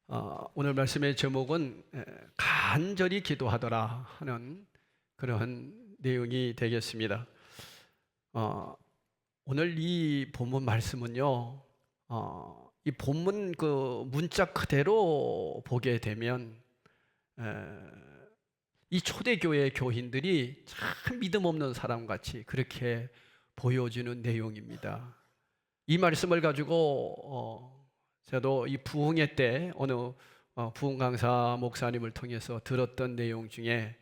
오늘 말씀의 제목은 간절히 기도하더라 하는 그러한 내용이 되겠습니다. 오늘 이 본문 말씀은요, 이 본문 그 문자 그대로 보게 되면 이 초대교회 교인들이 참 믿음 없는 사람같이 그렇게 보여지는 내용입니다. 이 말씀을 가지고 저도 이 부흥회 때 어느 부흥 강사 목사님을 통해서 들었던 내용 중에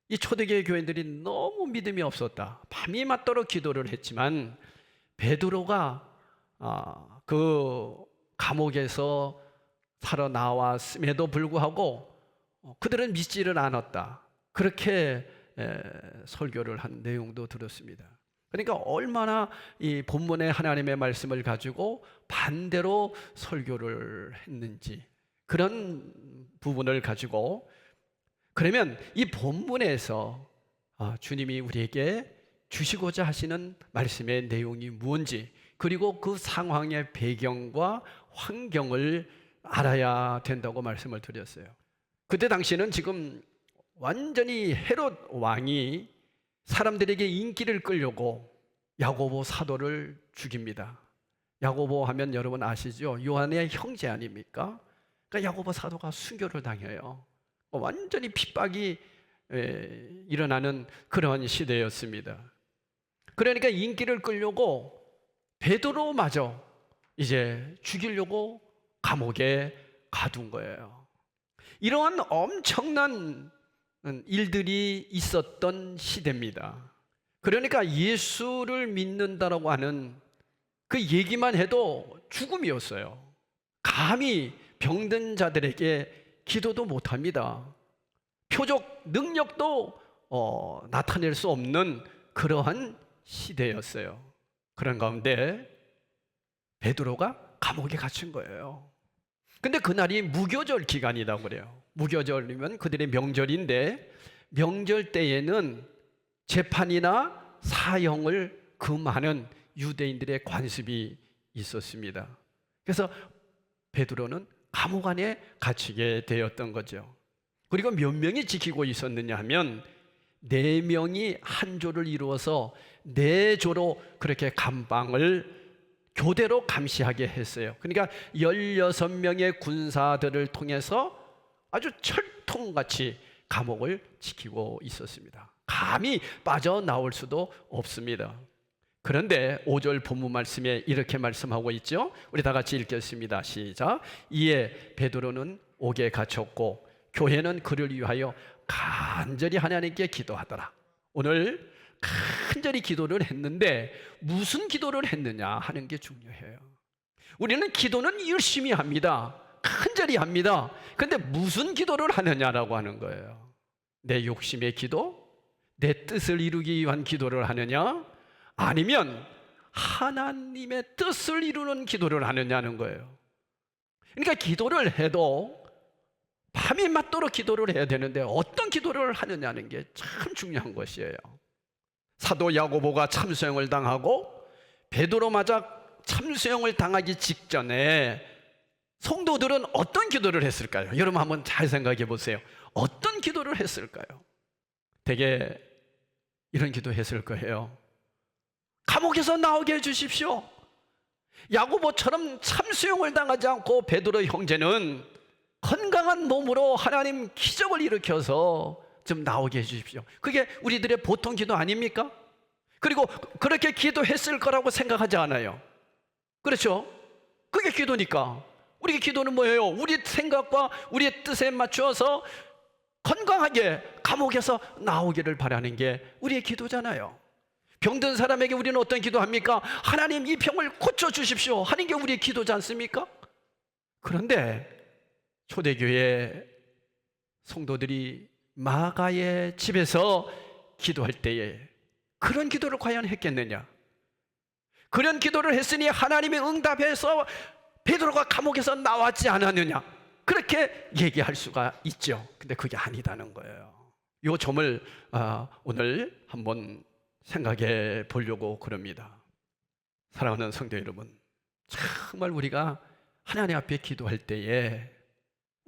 이 초대교회 교인들이 너무 믿음이 없었다. 밤이 맞도록 기도를 했지만 베드로가 그 감옥에서 살아나왔음에도 불구하고 그들은 믿지를 않았다. 그렇게 설교를 한 내용도 들었습니다. 그러니까 얼마나 이 본문의 하나님의 말씀을 가지고 반대로 설교를 했는지 그런 부분을 가지고, 그러면 이 본문에서 주님이 우리에게 주시고자 하시는 말씀의 내용이 무엇인지, 그리고 그 상황의 배경과 환경을 알아야 된다고 말씀을 드렸어요. 그때 당시에는 지금 완전히 헤롯 왕이 사람들에게 인기를 끌려고 야고보 사도를 죽입니다. 야고보 하면 여러분 아시죠? 요한의 형제 아닙니까? 그러니까 야고보 사도가 순교를 당해요. 완전히 핍박이 일어나는 그런 시대였습니다. 그러니까 인기를 끌려고 베드로마저 이제 죽이려고 감옥에 가둔 거예요. 이러한 엄청난 일들이 있었던 시대입니다. 그러니까 예수를 믿는다라고 하는 그 얘기만 해도 죽음이었어요. 감히 병든 자들에게 기도도 못합니다. 표적 능력도 나타낼 수 없는 그러한 시대였어요. 그런 가운데 베드로가 감옥에 갇힌 거예요. 근데 그날이 무교절 기간이라고 그래요. 무교절이면 그들의 명절인데, 명절 때에는 재판이나 사형을 금하는 유대인들의 관습이 있었습니다. 그래서 베드로는 감옥 안에 갇히게 되었던 거죠. 그리고 몇 명이 지키고 있었느냐 하면 4명이 한 조를 이루어서 4조로 그렇게 감방을 교대로 감시하게 했어요. 그러니까 16명의 군사들을 통해서 아주 철통같이 감옥을 지키고 있었습니다. 감히 빠져나올 수도 없습니다. 그런데 5절 본문 말씀에 이렇게 말씀하고 있죠. 우리 다 같이 읽겠습니다. 시작. 이에 베드로는 옥에 갇혔고 교회는 그를 위하여 간절히 하나님께 기도하더라. 오늘 간절히 기도를 했는데 무슨 기도를 했느냐 하는 게 중요해요. 우리는 기도는 열심히 합니다. 간절히 합니다. 그런데 무슨 기도를 하느냐라고 하는 거예요. 내 욕심의 기도? 내 뜻을 이루기 위한 기도를 하느냐? 아니면 하나님의 뜻을 이루는 기도를 하느냐는 거예요. 그러니까 기도를 해도 밤이 맞도록 기도를 해야 되는데 어떤 기도를 하느냐는 게 참 중요한 것이에요. 사도 야고보가 참수형을 당하고 베드로마저 참수형을 당하기 직전에 성도들은 어떤 기도를 했을까요? 여러분 한번 잘 생각해 보세요. 어떤 기도를 했을까요? 되게 이런 기도 했을 거예요. 감옥에서 나오게 해주십시오. 야고보처럼 참수형을 당하지 않고 베드로 형제는 건강한 몸으로 하나님 기적을 일으켜서 좀 나오게 해주십시오. 그게 우리들의 보통 기도 아닙니까? 그리고 그렇게 기도했을 거라고 생각하지 않아요. 그렇죠? 그게 기도니까. 우리 기도는 뭐예요? 우리 생각과 우리의 뜻에 맞추어서 건강하게 감옥에서 나오기를 바라는 게 우리의 기도잖아요. 병든 사람에게 우리는 어떤 기도합니까? 하나님 이 병을 고쳐주십시오 하는 게 우리의 기도지 않습니까? 그런데 초대교회 성도들이 마가의 집에서 기도할 때에 그런 기도를 과연 했겠느냐? 그런 기도를 했으니 하나님이 응답해서 베드로가 감옥에서 나왔지 않았느냐? 그렇게 얘기할 수가 있죠. 근데 그게 아니다는 거예요. 이 점을 오늘 한번 생각해 보려고 그럽니다. 사랑하는 성도 여러분, 정말 우리가 하나님 앞에 기도할 때에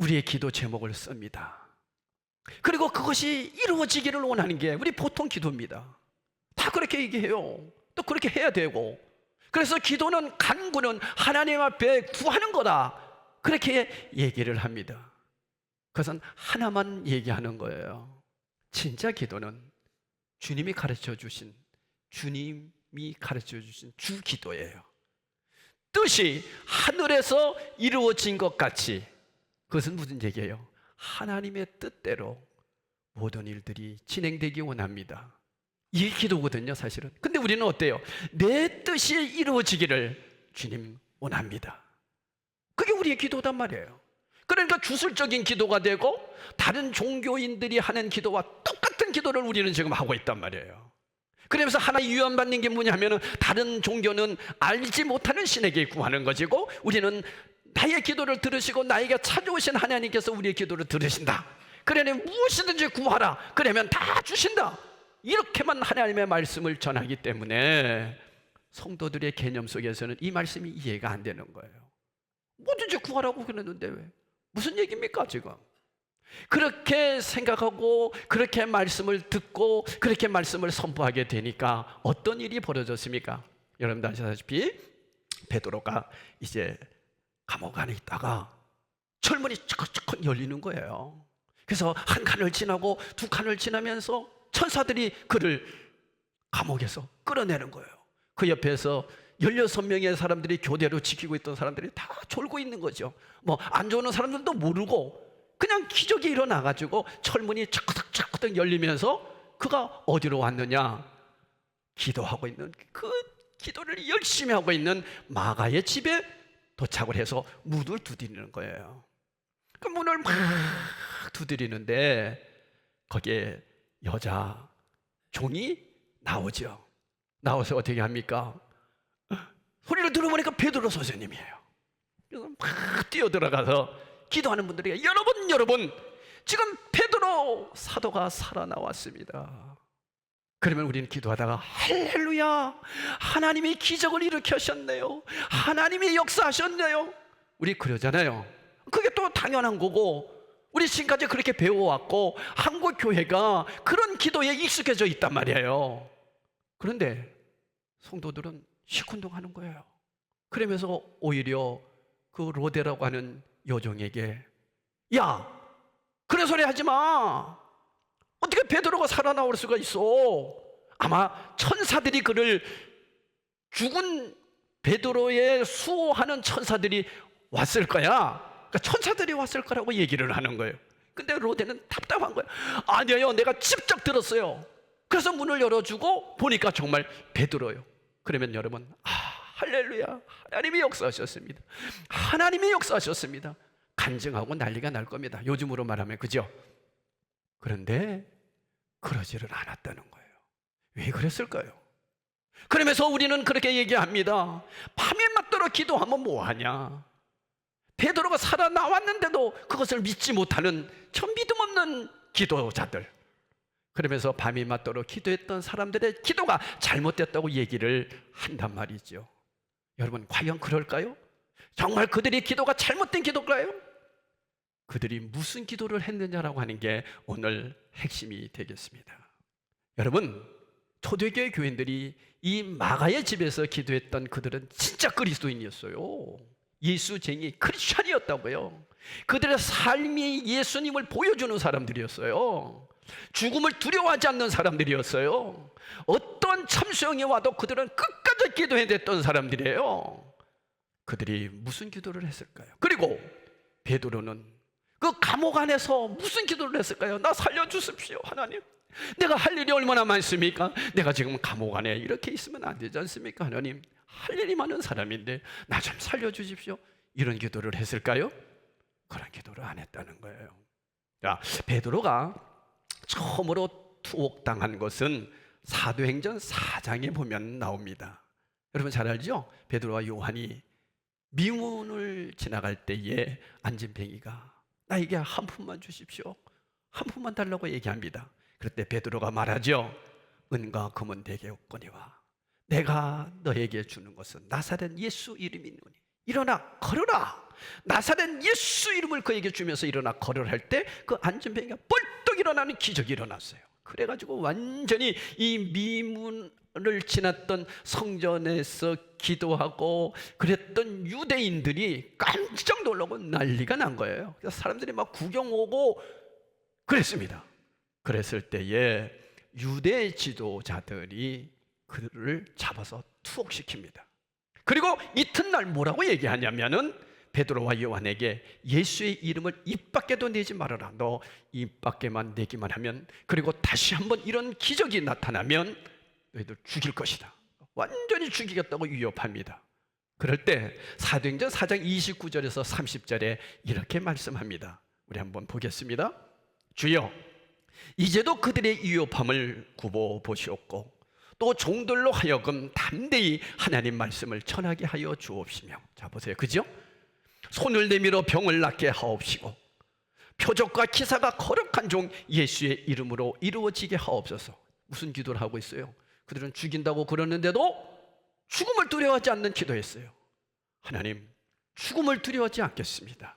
우리의 기도 제목을 씁니다. 그리고 그것이 이루어지기를 원하는 게 우리 보통 기도입니다. 다 그렇게 얘기해요. 또 그렇게 해야 되고, 그래서 기도는 간구는 하나님 앞에 구하는 거다, 그렇게 얘기를 합니다. 그것은 하나만 얘기하는 거예요. 진짜 기도는 주님이 가르쳐 주신 주 기도예요. 뜻이 하늘에서 이루어진 것 같이, 그것은 무슨 얘기예요? 하나님의 뜻대로 모든 일들이 진행되기 원합니다. 이게 기도거든요, 사실은. 근데 우리는 어때요? 내 뜻이 이루어지기를 주님 원합니다. 그게 우리의 기도단 말이에요. 그러니까 주술적인 기도가 되고 다른 종교인들이 하는 기도와 똑같은 기도를 우리는 지금 하고 있단 말이에요. 그러면서 하나 유언받는 게 뭐냐면은, 다른 종교는 알지 못하는 신에게 구하는 것이고, 우리는 나의 기도를 들으시고 나에게 찾아오신 하나님께서 우리의 기도를 들으신다. 그러니 무엇이든지 구하라. 그러면 다 주신다. 이렇게만 하나님의 말씀을 전하기 때문에 성도들의 개념 속에서는 이 말씀이 이해가 안 되는 거예요. 뭐든지 구하라고 그랬는데 왜? 무슨 얘기입니까 지금? 그렇게 생각하고 그렇게 말씀을 듣고 그렇게 말씀을 선포하게 되니까 어떤 일이 벌어졌습니까? 여러분들 아시다시피 베드로가 이제 감옥 안에 있다가 철문이 척척 열리는 거예요. 그래서 한 칸을 지나고 두 칸을 지나면서 천사들이 그를 감옥에서 끌어내는 거예요. 그 옆에서 16명의 사람들이 교대로 지키고 있던 사람들이 다 졸고 있는 거죠. 뭐 안 좋은 사람들도 모르고 그냥 기적이 일어나가지고 철문이 차크닥 열리면서 그가 어디로 왔느냐? 기도하고 있는, 그 기도를 열심히 하고 있는 마가의 집에 도착을 해서 문을 두드리는 거예요. 그 문을 막 두드리는데 거기에 여자 종이 나오죠. 나와서 어떻게 합니까? 소리를 들어보니까 베드로 선생님이에요. 그래서 막 뛰어들어가서 기도하는 분들에게, 여러분 지금 베드로 사도가 살아나왔습니다. 그러면 우리는 기도하다가 할렐루야, 하나님이 기적을 일으키셨네요, 하나님이 역사하셨네요, 우리 그러잖아요. 그게 또 당연한 거고, 우리 지금까지 그렇게 배워왔고 한국 교회가 그런 기도에 익숙해져 있단 말이에요. 그런데 성도들은 시큰둥하는 거예요. 그러면서 오히려 그 로데라고 하는 여종에게, 야, 그런 소리 하지 마. 어떻게 베드로가 살아나올 수가 있어? 아마 천사들이 그를, 죽은 베드로의 수호하는 천사들이 왔을 거야. 그러니까 천사들이 왔을 거라고 얘기를 하는 거예요. 근데 로데는 답답한 거예요. 아니에요, 내가 직접 들었어요. 그래서 문을 열어주고 보니까 정말 베드로예요. 그러면 여러분, 할렐루야, 하나님이 역사하셨습니다. 하나님이 역사하셨습니다. 간증하고 난리가 날 겁니다. 요즘으로 말하면, 그죠? 그런데 그러지를 않았다는 거예요. 왜 그랬을까요? 그러면서 우리는 그렇게 얘기합니다. 밤이 맞도록 기도하면 뭐하냐? 베드로가 살아나왔는데도 그것을 믿지 못하는 저 믿음 없는 기도자들. 그러면서 밤이 맞도록 기도했던 사람들의 기도가 잘못됐다고 얘기를 한단 말이죠. 여러분, 과연 그럴까요? 정말 그들의 기도가 잘못된 기도일까요? 그들이 무슨 기도를 했느냐라고 하는 게 오늘 핵심이 되겠습니다. 여러분, 초대교회 교인들이 이 마가의 집에서 기도했던 그들은 진짜 그리스도인이었어요. 예수쟁이 크리스찬이었다고요. 그들의 삶이 예수님을 보여주는 사람들이었어요. 죽음을 두려워하지 않는 사람들이었어요. 어떤 참수형이 와도 그들은 끝까지 기도해냈던 사람들이에요. 그들이 무슨 기도를 했을까요? 그리고 베드로는 그 감옥 안에서 무슨 기도를 했을까요? 나 살려주십시오, 하나님. 내가 할 일이 얼마나 많습니까? 내가 지금 감옥 안에 이렇게 있으면 안 되지 않습니까? 하나님, 할 일이 많은 사람인데 나 좀 살려주십시오. 이런 기도를 했을까요? 그런 기도를 안 했다는 거예요. 자, 베드로가 처음으로 투옥당한 것은 사도행전 4장에 보면 나옵니다. 여러분 잘 알죠? 베드로와 요한이 미문을 지나갈 때에 안진뱅이가 나에게 한 푼만 주십시오, 한 푼만 달라고 얘기합니다. 그럴 때 베드로가 말하죠. 은과 금은 내게 없거니와 내가 너에게 주는 것은 나사렛 예수 이름이니니 일어나 걸어라. 나사렛 예수 이름을 그에게 주면서 일어나 걸으라 할 때 그 안진뱅이가 벌떡 일어나는 기적이 일어났어요. 그래가지고 완전히 이 미문을 지났던 성전에서 기도하고 그랬던 유대인들이 깜짝 놀라고 난리가 난 거예요. 그래서 사람들이 막 구경 오고 그랬습니다. 그랬을 때에 유대 지도자들이 그를 잡아서 투옥시킵니다. 그리고 이튿날 뭐라고 얘기하냐면은 베드로와 요한에게 예수의 이름을 입 밖에도 내지 말아라. 너 입 밖에만 내기만 하면, 그리고 다시 한번 이런 기적이 나타나면 너희들 죽일 것이다. 완전히 죽이겠다고 위협합니다. 그럴 때 사도행전 4장 29절에서 30절에 이렇게 말씀합니다. 우리 한번 보겠습니다. 주여, 이제도 그들의 위협함을 굽어 보시옵고 또 종들로 하여금 담대히 하나님 말씀을 전하게 하여 주옵시며. 자 보세요, 그죠? 손을 내밀어 병을 낫게 하옵시고 표적과 기사가 거룩한 종 예수의 이름으로 이루어지게 하옵소서. 무슨 기도를 하고 있어요? 그들은 죽인다고 그러는데도 죽음을 두려워하지 않는 기도했어요. 하나님, 죽음을 두려워하지 않겠습니다.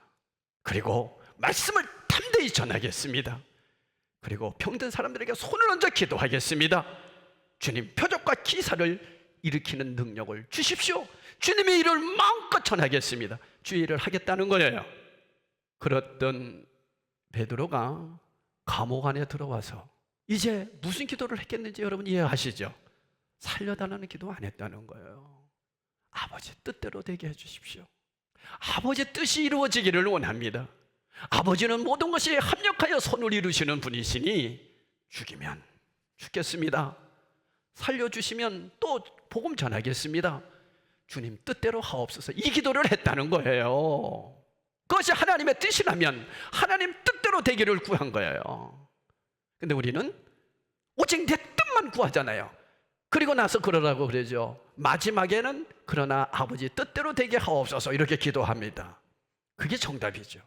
그리고 말씀을 담대히 전하겠습니다. 그리고 병든 사람들에게 손을 얹어 기도하겠습니다. 주님, 표적과 기사를 일으키는 능력을 주십시오. 주님의 일을 마음껏 전하겠습니다. 주의 일을 하겠다는 거예요. 그랬던 베드로가 감옥 안에 들어와서 이제 무슨 기도를 했겠는지 여러분 이해하시죠? 살려달라는 기도 안 했다는 거예요. 아버지 뜻대로 되게 해주십시오. 아버지 뜻이 이루어지기를 원합니다. 아버지는 모든 것이 합력하여 선을 이루시는 분이시니 죽이면 죽겠습니다. 살려주시면 또 복음 전하겠습니다. 주님 뜻대로 하옵소서. 이 기도를 했다는 거예요. 그것이 하나님의 뜻이라면 하나님 뜻대로 되기를 구한 거예요. 근데 우리는 오직 내 뜻만 구하잖아요. 그리고 나서 그러라고 그러죠. 마지막에는 그러나 아버지 뜻대로 되게 하옵소서 이렇게 기도합니다. 그게 정답이죠.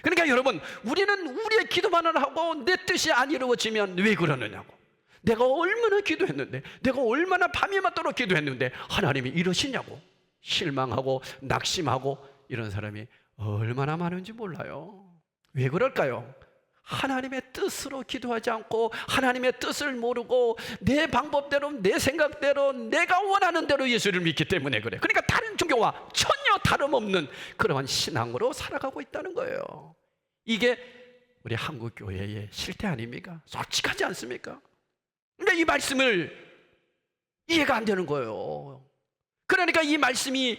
그러니까 여러분, 우리는 우리의 기도만을 하고 내 뜻이 안 이루어지면 왜 그러느냐고. 내가 얼마나 기도했는데, 내가 얼마나 밤이 맞도록 기도했는데 하나님이 이러시냐고 실망하고 낙심하고 이런 사람이 얼마나 많은지 몰라요. 왜 그럴까요? 하나님의 뜻으로 기도하지 않고 하나님의 뜻을 모르고 내 방법대로, 내 생각대로, 내가 원하는 대로 예수를 믿기 때문에 그래. 그러니까 다른 종교와 전혀 다름없는 그러한 신앙으로 살아가고 있다는 거예요. 이게 우리 한국 교회의 실태 아닙니까? 솔직하지 않습니까? 근데 이 말씀을 이해가 안 되는 거예요. 그러니까 이 말씀이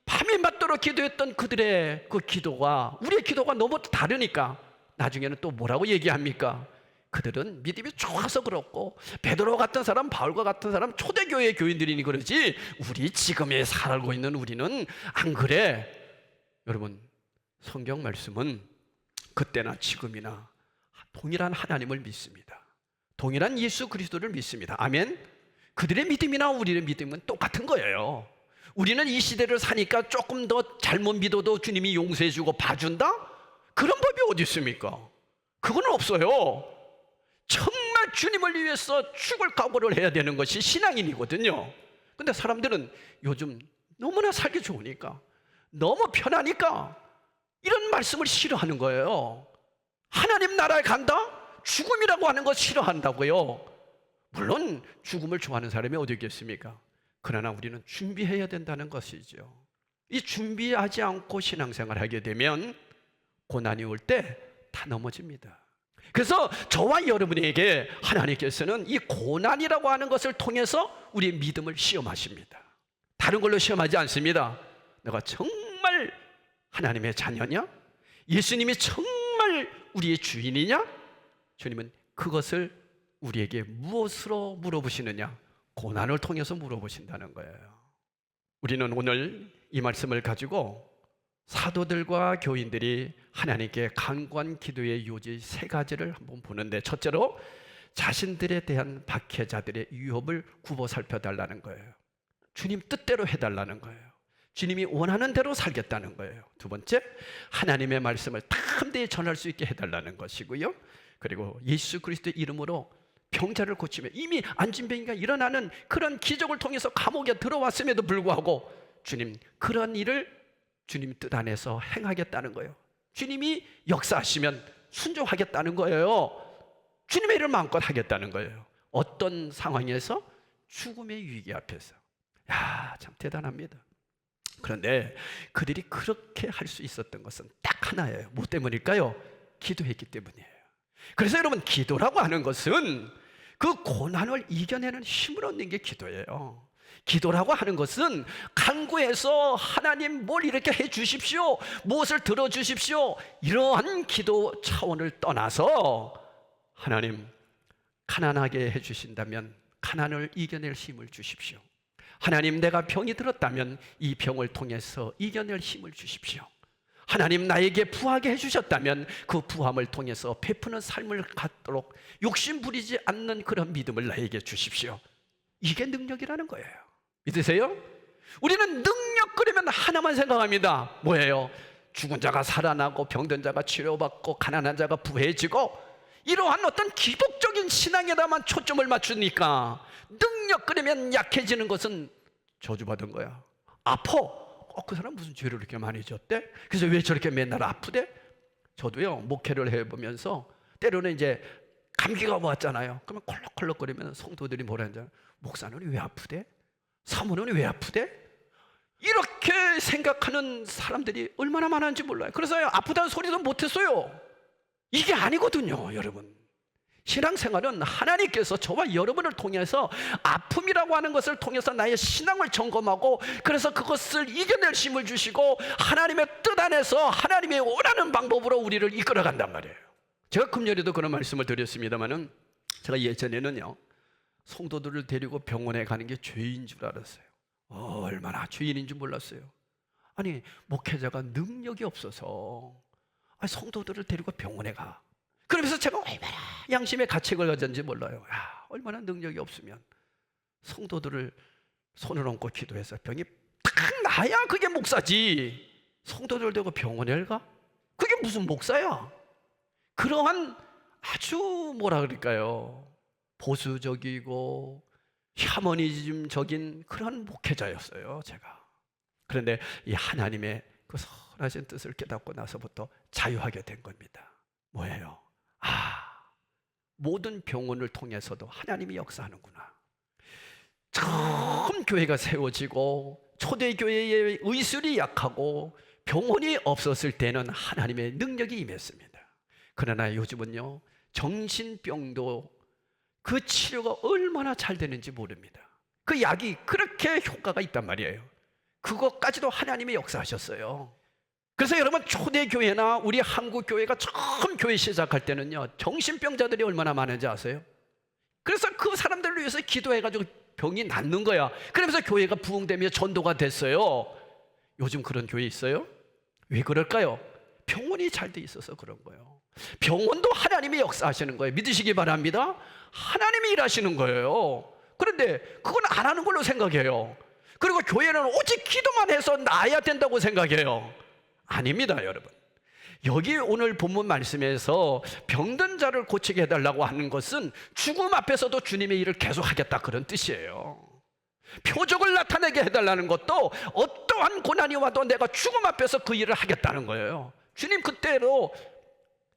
밤이 맞도록 기도했던 그들의 그 기도가 우리의 기도가 너무 다르니까 나중에는 또 뭐라고 얘기합니까? 그들은 믿음이 좋아서 그렇고 베드로 같은 사람, 바울과 같은 사람 초대교회 교인들이니 그러지 우리 지금에 살고 있는 우리는 안 그래. 여러분, 성경 말씀은 그때나 지금이나 동일한 하나님을 믿습니다. 동일한 예수 그리스도를 믿습니다. 아멘. 그들의 믿음이나 우리의 믿음은 똑같은 거예요. 우리는 이 시대를 사니까 조금 더 잘못 믿어도 주님이 용서해주고 봐준다? 그런 법이 어디 있습니까? 그건 없어요. 정말 주님을 위해서 죽을 각오를 해야 되는 것이 신앙인이거든요. 근데 사람들은 요즘 너무나 살기 좋으니까, 너무 편하니까 이런 말씀을 싫어하는 거예요. 하나님 나라에 간다? 죽음이라고 하는 것 싫어한다고요. 물론 죽음을 좋아하는 사람이 어디 있겠습니까? 그러나 우리는 준비해야 된다는 것이죠. 이 준비하지 않고 신앙생활을 하게 되면 고난이 올 때 다 넘어집니다. 그래서 저와 여러분에게 하나님께서는 이 고난이라고 하는 것을 통해서 우리의 믿음을 시험하십니다. 다른 걸로 시험하지 않습니다. 내가 정말 하나님의 자녀냐? 예수님이 정말 우리의 주인이냐? 주님은 그것을 우리에게 무엇으로 물어보시느냐? 고난을 통해서 물어보신다는 거예요. 우리는 오늘 이 말씀을 가지고 사도들과 교인들이 하나님께 간구한 기도의 요지 세 가지를 한번 보는데, 첫째로 자신들에 대한 박해자들의 위협을 굽어 살펴달라는 거예요. 주님 뜻대로 해달라는 거예요. 주님이 원하는 대로 살겠다는 거예요. 두 번째, 하나님의 말씀을 담대히 전할 수 있게 해달라는 것이고요. 그리고 예수 그리스도의 이름으로 병자를 고치며, 이미 안진뱅이가 일어나는 그런 기적을 통해서 감옥에 들어왔음에도 불구하고 주님 그런 일을 주님 뜻 안에서 행하겠다는 거예요. 주님이 역사하시면 순종하겠다는 거예요. 주님의 일을 마음껏 하겠다는 거예요. 어떤 상황에서? 죽음의 위기 앞에서. 야, 참 대단합니다. 그런데 그들이 그렇게 할 수 있었던 것은 딱 하나예요. 뭐 때문일까요? 기도했기 때문이에요. 그래서 여러분, 기도라고 하는 것은 그 고난을 이겨내는 힘을 얻는 게 기도예요. 기도라고 하는 것은 간구해서 하나님 뭘 이렇게 해 주십시오, 무엇을 들어 주십시오, 이러한 기도 차원을 떠나서 하나님, 가난하게 해 주신다면 가난을 이겨낼 힘을 주십시오. 하나님, 내가 병이 들었다면 이 병을 통해서 이겨낼 힘을 주십시오. 하나님, 나에게 부하게 해주셨다면 그 부함을 통해서 베푸는 삶을 갖도록 욕심 부리지 않는 그런 믿음을 나에게 주십시오. 이게 능력이라는 거예요. 믿으세요? 우리는 능력 그러면 하나만 생각합니다. 뭐예요? 죽은 자가 살아나고 병든 자가 치료받고 가난한 자가 부해지고, 이러한 어떤 기복적인 신앙에다만 초점을 맞추니까 능력 그러면 약해지는 것은 저주받은 거야. 아파. 그 사람 무슨 죄를 이렇게 많이 졌대? 그래서 왜 저렇게 맨날 아프대? 저도요, 목회를 해보면서 때로는 이제 감기가 왔잖아요. 그러면 콜록콜록거리면 성도들이 뭐라 하잖아요. 목사는 왜 아프대? 사모는 왜 아프대? 이렇게 생각하는 사람들이 얼마나 많은지 몰라요. 그래서 아프다는 소리도 못했어요. 이게 아니거든요, 여러분. 신앙생활은 하나님께서 저와 여러분을 통해서 아픔이라고 하는 것을 통해서 나의 신앙을 점검하고, 그래서 그것을 이겨낼 힘을 주시고 하나님의 뜻 안에서 하나님의 원하는 방법으로 우리를 이끌어간단 말이에요. 제가 금요일에도 그런 말씀을 드렸습니다마는, 제가 예전에는요, 성도들을 데리고 병원에 가는 게 죄인 줄 알았어요. 얼마나 죄인인 줄 몰랐어요. 아니, 목회자가 능력이 없어서 성도들을 데리고 병원에 가. 그러면서 제가 얼마나 양심의 가책을 가졌는지 몰라요. 야, 얼마나 능력이 없으면 성도들을 손을 얹고 기도해서 병이 딱 나야 그게 목사지. 성도들 데리고 병원에 가? 그게 무슨 목사야? 그러한 아주 뭐라 그럴까요? 보수적이고 샤머니즘적인 그런 목회자였어요, 제가. 그런데 이 하나님의 그 선하신 뜻을 깨닫고 나서부터 자유하게 된 겁니다. 뭐예요? 모든 병원을 통해서도 하나님이 역사하는구나. 처음 교회가 세워지고 초대교회의 의술이 약하고 병원이 없었을 때는 하나님의 능력이 임했습니다. 그러나 요즘은요, 정신병도 그 치료가 얼마나 잘 되는지 모릅니다. 그 약이 그렇게 효과가 있단 말이에요. 그것까지도 하나님이 역사하셨어요. 그래서 여러분, 초대교회나 우리 한국교회가 처음 교회 시작할 때는요, 정신병자들이 얼마나 많은지 아세요? 그래서 그 사람들을 위해서 기도해가지고 병이 낫는 거야. 그러면서 교회가 부흥되며 전도가 됐어요. 요즘 그런 교회 있어요? 왜 그럴까요? 병원이 잘 돼 있어서 그런 거예요. 병원도 하나님이 역사하시는 거예요. 믿으시기 바랍니다. 하나님이 일하시는 거예요. 그런데 그건 안 하는 걸로 생각해요. 그리고 교회는 오직 기도만 해서 나아야 된다고 생각해요. 아닙니다, 여러분. 여기 오늘 본문 말씀에서 병든 자를 고치게 해달라고 하는 것은 죽음 앞에서도 주님의 일을 계속하겠다, 그런 뜻이에요. 표적을 나타내게 해달라는 것도 어떠한 고난이 와도 내가 죽음 앞에서 그 일을 하겠다는 거예요. 주님 그때로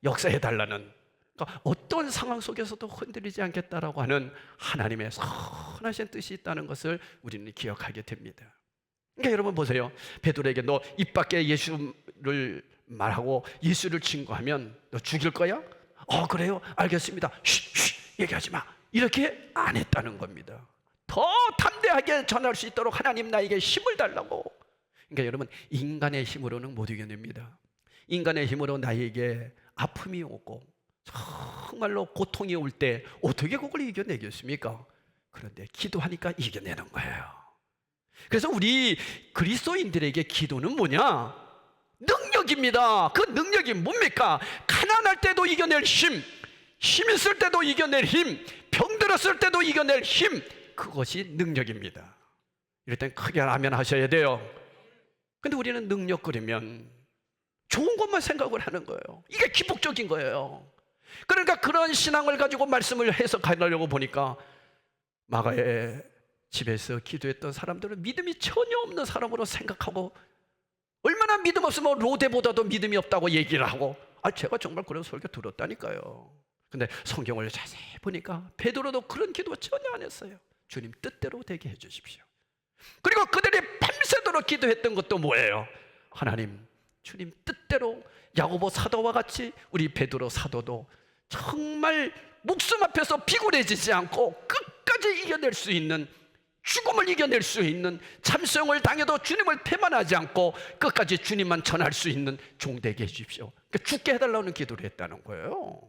역사해달라는, 그러니까 어떤 상황 속에서도 흔들리지 않겠다라고 하는 하나님의 선하신 뜻이 있다는 것을 우리는 기억하게 됩니다. 그러니까 여러분 보세요. 베드로에게 너 입 밖에 예수를 말하고 예수를 친구하면 너 죽일 거야? 그래요? 알겠습니다. 얘기하지 마. 이렇게 안 했다는 겁니다. 더 담대하게 전할 수 있도록 하나님 나에게 힘을 달라고. 그러니까 여러분, 인간의 힘으로는 못 이겨냅니다. 인간의 힘으로 나에게 아픔이 오고 정말로 고통이 올 때 어떻게 그걸 이겨내겠습니까? 그런데 기도하니까 이겨내는 거예요. 그래서 우리 그리스도인들에게 기도는 뭐냐? 능력입니다. 그 능력이 뭡니까? 가난할 때도 이겨낼 힘, 힘 있을 때도 이겨낼 힘, 병들었을 때도 이겨낼 힘, 그것이 능력입니다. 이럴 땐 크게 아멘 하셔야 돼요. 근데 우리는 능력 그러면 좋은 것만 생각을 하는 거예요. 이게 기복적인 거예요. 그러니까 그런 신앙을 가지고 말씀을 해석하려고 보니까 마가의 집에서 기도했던 사람들은 믿음이 전혀 없는 사람으로 생각하고 얼마나 믿음 없으면 로데보다도 믿음이 없다고 얘기를 하고, 제가 정말 그런 설교 들었다니까요. 근데 성경을 자세히 보니까 베드로도 그런 기도 전혀 안 했어요. 주님 뜻대로 되게 해주십시오. 그리고 그들이 밤새도록 기도했던 것도 뭐예요? 하나님, 주님 뜻대로 야고보 사도와 같이 우리 베드로 사도도 정말 목숨 앞에서 비굴해지지 않고 끝까지 이겨낼 수 있는, 죽음을 이겨낼 수 있는, 참수형을 당해도 주님을 태만하지 않고 끝까지 주님만 전할 수 있는 종 되게 해주십시오. 그러니까 죽게 해달라는 기도를 했다는 거예요.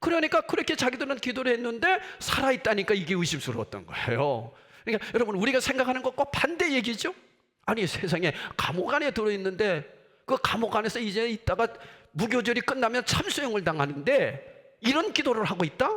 그러니까 그렇게 자기들은 기도를 했는데 살아있다니까 이게 의심스러웠던 거예요. 그러니까 여러분, 우리가 생각하는 것과 반대 얘기죠. 아니, 세상에 감옥 안에 들어있는데 그 감옥 안에서 이제 있다가 무교절이 끝나면 참수형을 당하는데 이런 기도를 하고 있다?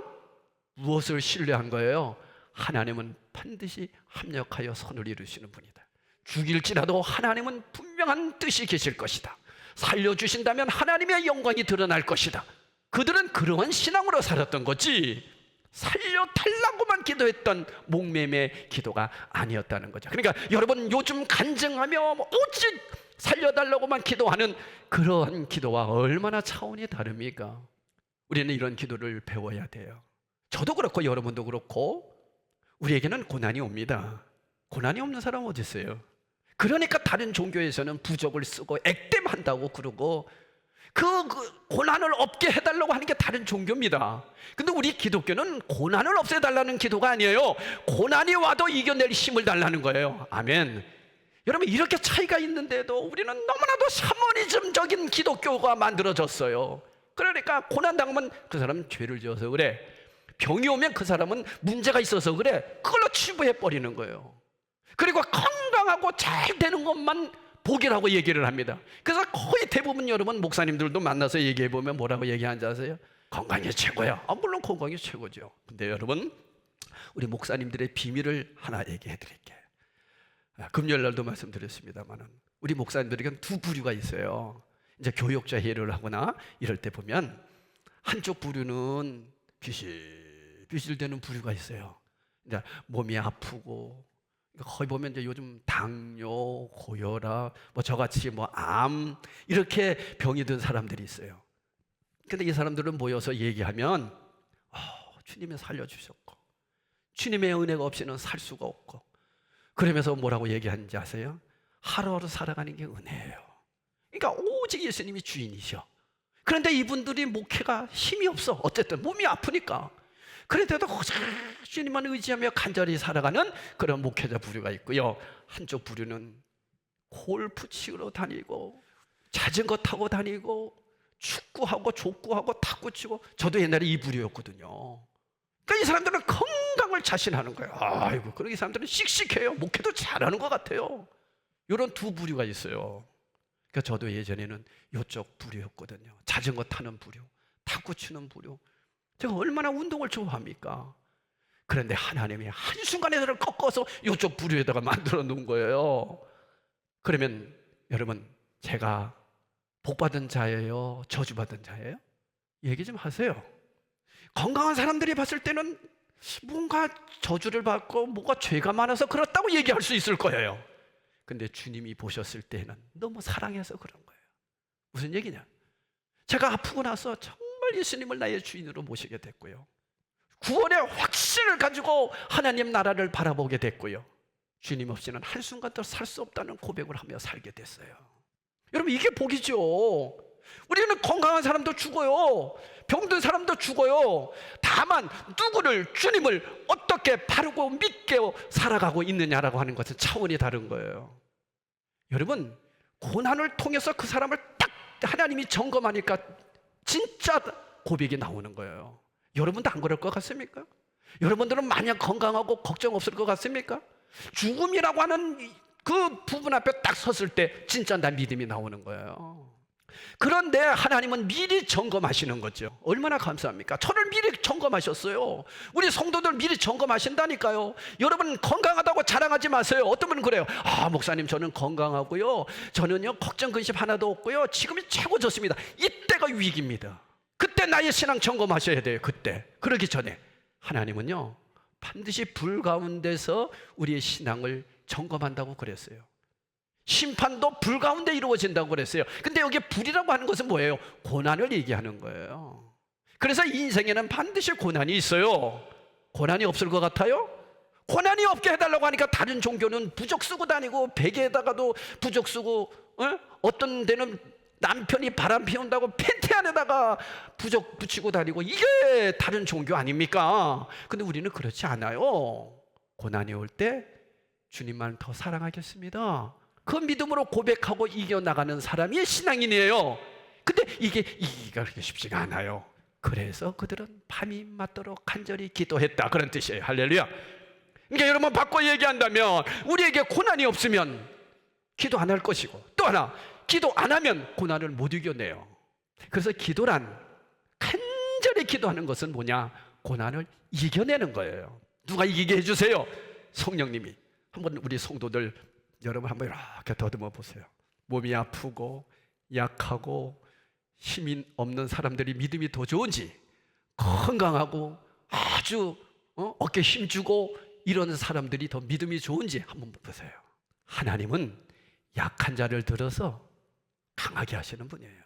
무엇을 신뢰한 거예요? 하나님은 반드시 합력하여 선을 이루시는 분이다. 죽일지라도 하나님은 분명한 뜻이 계실 것이다. 살려주신다면 하나님의 영광이 드러날 것이다. 그들은 그러한 신앙으로 살았던 거지, 살려달라고만 기도했던 목매의 기도가 아니었다는 거죠. 그러니까 여러분, 요즘 간증하며 오직 살려달라고만 기도하는 그러한 기도와 얼마나 차원이 다릅니까? 우리는 이런 기도를 배워야 돼요. 저도 그렇고 여러분도 그렇고 우리에게는 고난이 옵니다. 고난이 없는 사람 어디 있어요? 그러니까 다른 종교에서는 부적을 쓰고 액땜한다고 그러고 그 고난을 없게 해달라고 하는 게 다른 종교입니다. 근데 우리 기독교는 고난을 없애달라는 기도가 아니에요. 고난이 와도 이겨낼 힘을 달라는 거예요. 아멘. 여러분, 이렇게 차이가 있는데도 우리는 너무나도 샤머니즘적인 기독교가 만들어졌어요. 그러니까 고난 당하면 그 사람은 죄를 지어서 그래, 병이 오면 그 사람은 문제가 있어서 그래, 그걸로 치부해 버리는 거예요. 그리고 건강하고 잘 되는 것만 복이라고 얘기를 합니다. 그래서 거의 대부분 여러분 목사님들도 만나서 얘기해 보면 뭐라고 얘기하는지 아세요? 건강이 최고야. 물론 건강이 최고죠. 근데 여러분, 우리 목사님들의 비밀을 하나 얘기해 드릴게요. 금요일 날도 말씀드렸습니다만은 우리 목사님들에게는 두 부류가 있어요. 이제 교육자 회의를 하거나 이럴 때 보면 한쪽 부류는 비실비실대는 부류가 있어요. 이제 몸이 아프고, 거의 보면 이제 요즘 당뇨, 고혈압, 저같이 암, 이렇게 병이 든 사람들이 있어요. 근데 이 사람들은 모여서 얘기하면 주님이 살려주셨고 주님의 은혜가 없이는 살 수가 없고, 그러면서 뭐라고 얘기하는지 아세요? 하루하루 살아가는 게 은혜예요. 그러니까 오직 예수님이 주인이셔. 그런데 이분들이 목회가 힘이 없어. 어쨌든 몸이 아프니까. 그런데도 주님만 의지하며 간절히 살아가는 그런 목회자 부류가 있고요. 한쪽 부류는 골프 치러 다니고 자전거 타고 다니고 축구하고 족구하고 탁구 치고, 저도 옛날에 이 부류였거든요. 그러니까 이 사람들은 건강을 자신하는 거예요. 아이고, 그러기 이 사람들은 씩씩해요. 목회도 잘하는 것 같아요. 이런 두 부류가 있어요. 그러니까 저도 예전에는 이쪽 부류였거든요. 자전거 타는 부류, 탁구 치는 부류. 제가 얼마나 운동을 좋아합니까? 그런데 하나님이 한순간에 저를 꺾어서 이쪽 부류에다가 만들어 놓은 거예요. 그러면 여러분, 제가 복받은 자예요? 저주받은 자예요? 얘기 좀 하세요. 건강한 사람들이 봤을 때는 뭔가 저주를 받고 뭔가 죄가 많아서 그렇다고 얘기할 수 있을 거예요. 근데 주님이 보셨을 때는 너무 사랑해서 그런 거예요. 무슨 얘기냐? 제가 아프고 나서 정말 예수님을 나의 주인으로 모시게 됐고요, 구원의 확신을 가지고 하나님 나라를 바라보게 됐고요, 주님 없이는 한순간도 살 수 없다는 고백을 하며 살게 됐어요. 여러분, 이게 복이죠. 우리는 건강한 사람도 죽어요, 병든 사람도 죽어요. 다만 누구를, 주님을 어떻게 바르고 믿게 살아가고 있느냐라고 하는 것은 차원이 다른 거예요. 여러분, 고난을 통해서 그 사람을 딱 하나님이 점검하니까 진짜 고백이 나오는 거예요. 여러분도 안 그럴 것 같습니까? 여러분들은 마냥 건강하고 걱정 없을 것 같습니까? 죽음이라고 하는 그 부분 앞에 딱 섰을 때 진짜 나 믿음이 나오는 거예요. 그런데 하나님은 미리 점검하시는 거죠. 얼마나 감사합니까? 저를 미리 점검하셨어요. 우리 성도들 미리 점검하신다니까요. 여러분, 건강하다고 자랑하지 마세요. 어떤 분은 그래요. 목사님, 저는 건강하고요, 저는요 걱정 근심 하나도 없고요, 지금이 최고 좋습니다. 이때가 위기입니다. 그때 나의 신앙 점검하셔야 돼요. 그때. 그러기 전에 하나님은요 반드시 불 가운데서 우리의 신앙을 점검한다고 그랬어요. 심판도 불 가운데 이루어진다고 그랬어요. 근데 여기 불이라고 하는 것은 뭐예요? 고난을 얘기하는 거예요. 그래서 인생에는 반드시 고난이 있어요. 고난이 없을 것 같아요? 고난이 없게 해달라고 하니까 다른 종교는 부적 쓰고 다니고 베개에다가도 부적 쓰고, 어떤 데는 남편이 바람 피운다고 팬티 안에다가 부적 붙이고 다니고, 이게 다른 종교 아닙니까? 근데 우리는 그렇지 않아요. 고난이 올 때 주님만 더 사랑하겠습니다, 그 믿음으로 고백하고 이겨나가는 사람이 신앙인이에요. 근데 이게 이기기가 그렇게 쉽지가 않아요. 그래서 그들은 밤이 맞도록 간절히 기도했다, 그런 뜻이에요. 할렐루야. 그러니까 여러분, 바꿔 얘기한다면 우리에게 고난이 없으면 기도 안 할 것이고, 또 하나, 기도 안 하면 고난을 못 이겨내요. 그래서 기도란, 간절히 기도하는 것은 뭐냐? 고난을 이겨내는 거예요. 누가 이기게 해주세요? 성령님이. 한번 우리 성도들, 여러분 한번 이렇게 더듬어 보세요. 몸이 아프고 약하고 힘이 없는 사람들이 믿음이 더 좋은지, 건강하고 아주 어깨 힘주고 이런 사람들이 더 믿음이 좋은지 한번 보세요. 하나님은 약한 자를 들어서 강하게 하시는 분이에요.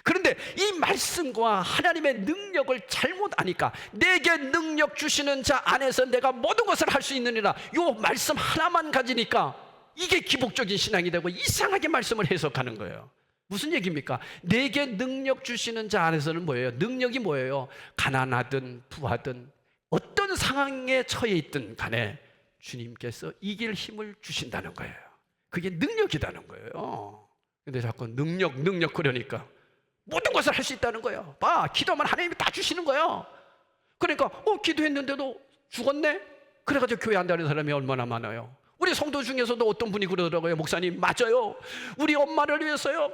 그런데 이 말씀과 하나님의 능력을 잘못 아니까, 내게 능력 주시는 자 안에서 내가 모든 것을 할 수 있느니라, 이 말씀 하나만 가지니까 이게 기복적인 신앙이 되고 이상하게 말씀을 해석하는 거예요. 무슨 얘기입니까? 내게 능력 주시는 자 안에서는 뭐예요? 능력이 뭐예요? 가난하든 부하든 어떤 상황에 처해 있든 간에 주님께서 이길 힘을 주신다는 거예요. 그게 능력이라는 거예요. 근데 자꾸 능력 그러니까 모든 것을 할 수 있다는 거예요. 봐, 기도하면 하나님이 다 주시는 거예요. 그러니까 기도했는데도 죽었네? 그래가지고 교회 안 다니는 사람이 얼마나 많아요. 우리 성도 중에서도 어떤 분이 그러더라고요. 목사님, 맞아요, 우리 엄마를 위해서요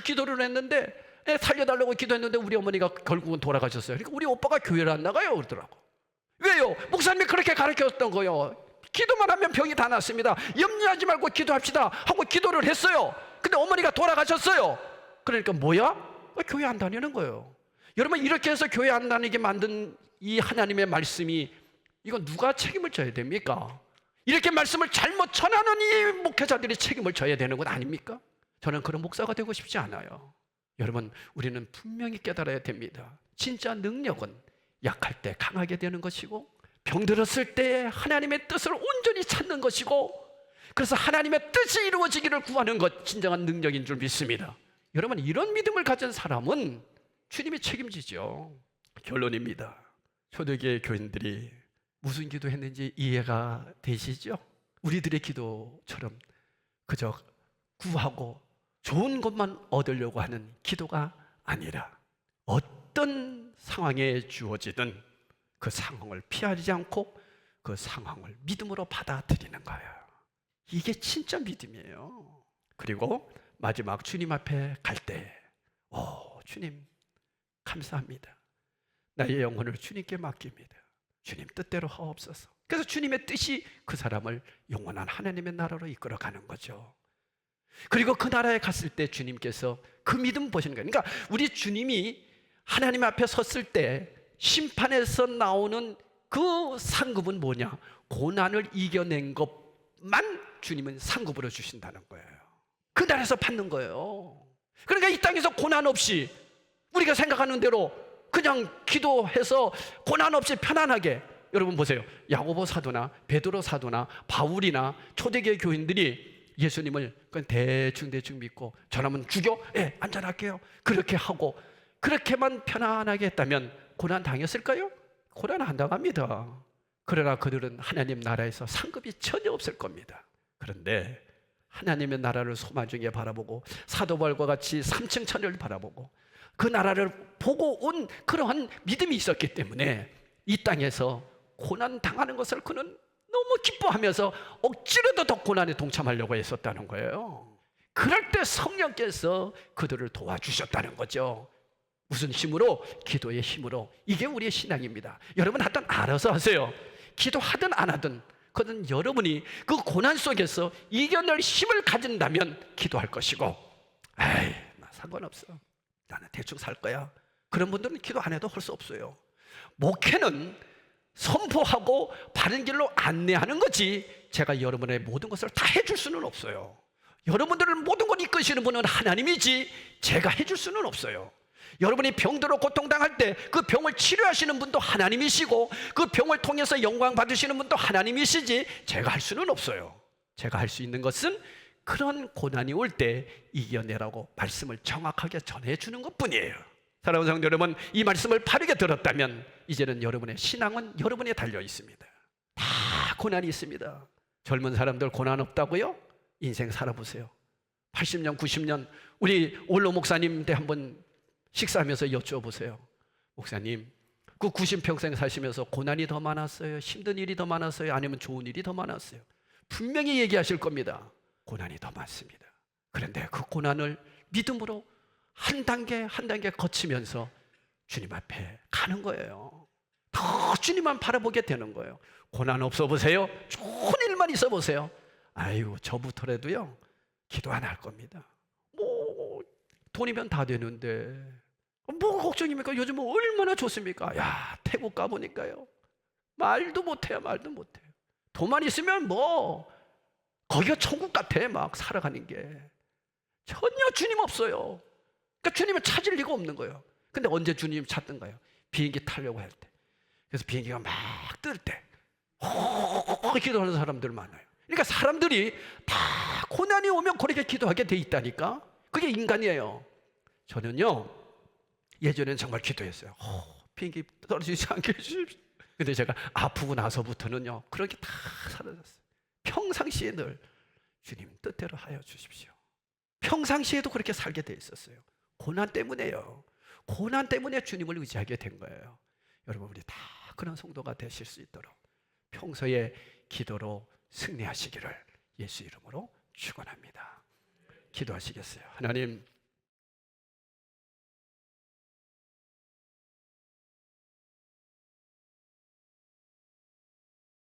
기도를 했는데, 살려달라고 기도했는데 우리 어머니가 결국은 돌아가셨어요. 그러니까 우리 오빠가 교회를 안 나가요 그러더라고. 왜요? 목사님이 그렇게 가르쳤던 거예요. 기도만 하면 병이 다 낫습니다, 염려하지 말고 기도합시다 하고 기도를 했어요. 근데 어머니가 돌아가셨어요. 그러니까 뭐야? 교회 안 다니는 거예요. 여러분, 이렇게 해서 교회 안 다니게 만든 이 하나님의 말씀이, 이건 누가 책임을 져야 됩니까? 이렇게 말씀을 잘못 전하는 이 목회자들이 책임을 져야 되는 건 아닙니까? 저는 그런 목사가 되고 싶지 않아요. 여러분, 우리는 분명히 깨달아야 됩니다. 진짜 능력은 약할 때 강하게 되는 것이고, 병들었을 때 하나님의 뜻을 온전히 찾는 것이고, 그래서 하나님의 뜻이 이루어지기를 구하는 것, 진정한 능력인 줄 믿습니다. 여러분, 이런 믿음을 가진 사람은 주님이 책임지죠. 결론입니다. 초대교회 교인들이 무슨 기도했는지 이해가 되시죠? 우리들의 기도처럼 그저 구하고 좋은 것만 얻으려고 하는 기도가 아니라, 어떤 상황에 주어지든 그 상황을 피하지 않고 그 상황을 믿음으로 받아들이는 거예요. 이게 진짜 믿음이에요. 그리고 마지막 주님 앞에 갈 때, 주님 감사합니다, 나의 영혼을 주님께 맡깁니다, 주님 뜻대로 하옵소서. 그래서 주님의 뜻이 그 사람을 영원한 하나님의 나라로 이끌어가는 거죠. 그리고 그 나라에 갔을 때 주님께서 그 믿음 보시는 거예요. 그러니까 우리 주님이 하나님 앞에 섰을 때 심판에서 나오는 그 상급은 뭐냐? 고난을 이겨낸 것만 주님은 상급으로 주신다는 거예요. 그 나라에서 받는 거예요. 그러니까 이 땅에서 고난 없이 우리가 생각하는 대로 그냥 기도해서 고난 없이 편안하게, 여러분 보세요. 야고보 사도나 베드로 사도나 바울이나 초대교회 교인들이 예수님을 그냥 대충 믿고, 저라면 죽여? 안전할게요. 그렇게 하고 그렇게만 편안하게 했다면 고난 당했을까요? 고난 안 당합니다. 그러나 그들은 하나님 나라에서 상급이 전혀 없을 겁니다. 그런데 하나님의 나라를 소마중에 바라보고 사도 바울과 같이 3층 천을 바라보고 그 나라를 보고 온 그러한 믿음이 있었기 때문에 이 땅에서 고난 당하는 것을 그는 너무 기뻐하면서 억지로도 더 고난에 동참하려고 했었다는 거예요. 그럴 때 성령께서 그들을 도와주셨다는 거죠. 무슨 힘으로? 기도의 힘으로. 이게 우리의 신앙입니다. 여러분, 하여튼 알아서 하세요. 기도하든 안 하든 그건 여러분이 그 고난 속에서 이겨낼 힘을 가진다면 기도할 것이고, 나 상관없어, 나는 대충 살 거야, 그런 분들은 기도 안 해도 할 수 없어요. 목회는 선포하고 바른 길로 안내하는 거지, 제가 여러분의 모든 것을 다 해줄 수는 없어요. 여러분들을 모든 걸 이끄시는 분은 하나님이지 제가 해줄 수는 없어요. 여러분이 병들어 고통당할 때 그 병을 치료하시는 분도 하나님이시고 그 병을 통해서 영광 받으시는 분도 하나님이시지 제가 할 수는 없어요. 제가 할 수 있는 것은 그런 고난이 올 때 이겨내라고 말씀을 정확하게 전해주는 것뿐이에요. 사랑하는 성도 여러분, 이 말씀을 바르게 들었다면 이제는 여러분의 신앙은 여러분에 달려 있습니다. 다 고난이 있습니다. 젊은 사람들 고난 없다고요? 인생 살아보세요. 80년 90년 우리 올로 목사님한테 한번 식사하면서 여쭤보세요. 목사님, 그 90평생 사시면서 고난이 더 많았어요? 힘든 일이 더 많았어요? 아니면 좋은 일이 더 많았어요? 분명히 얘기하실 겁니다. 고난이 더 많습니다. 그런데 그 고난을 믿음으로 한 단계 한 단계 거치면서 주님 앞에 가는 거예요. 더 주님만 바라보게 되는 거예요. 고난 없어 보세요. 좋은 일만 있어 보세요. 아이고, 저부터라도요 기도 안 할 겁니다. 뭐 돈이면 다 되는데 뭐 걱정입니까? 요즘은 얼마나 좋습니까? 야, 태국 가보니까요 말도 못해요. 말도 못해요. 돈만 있으면 뭐 거기가 천국 같아. 막 살아가는 게 전혀 주님 없어요. 그러니까 주님을 찾을 리가 없는 거예요. 근데 언제 주님 찾던가요? 비행기 타려고 할 때. 그래서 비행기가 막 뜰 때 기도하는 사람들 많아요. 그러니까 사람들이 다 고난이 오면 그렇게 기도하게 돼 있다니까. 그게 인간이에요. 저는요 예전에는 정말 기도했어요. 비행기 떨어지지 않게 해주십시오. 근데 제가 아프고 나서부터는요 그런 게 다 사라졌어요. 평상시에 늘 주님 뜻대로 하여 주십시오. 평상시에도 그렇게 살게 돼 있었어요. 고난 때문에요. 고난 때문에 주님을 의지하게 된 거예요. 여러분, 우리 다 그런 성도가 되실 수 있도록 평소에 기도로 승리하시기를 예수 이름으로 축원합니다. 기도하시겠어요? 하나님,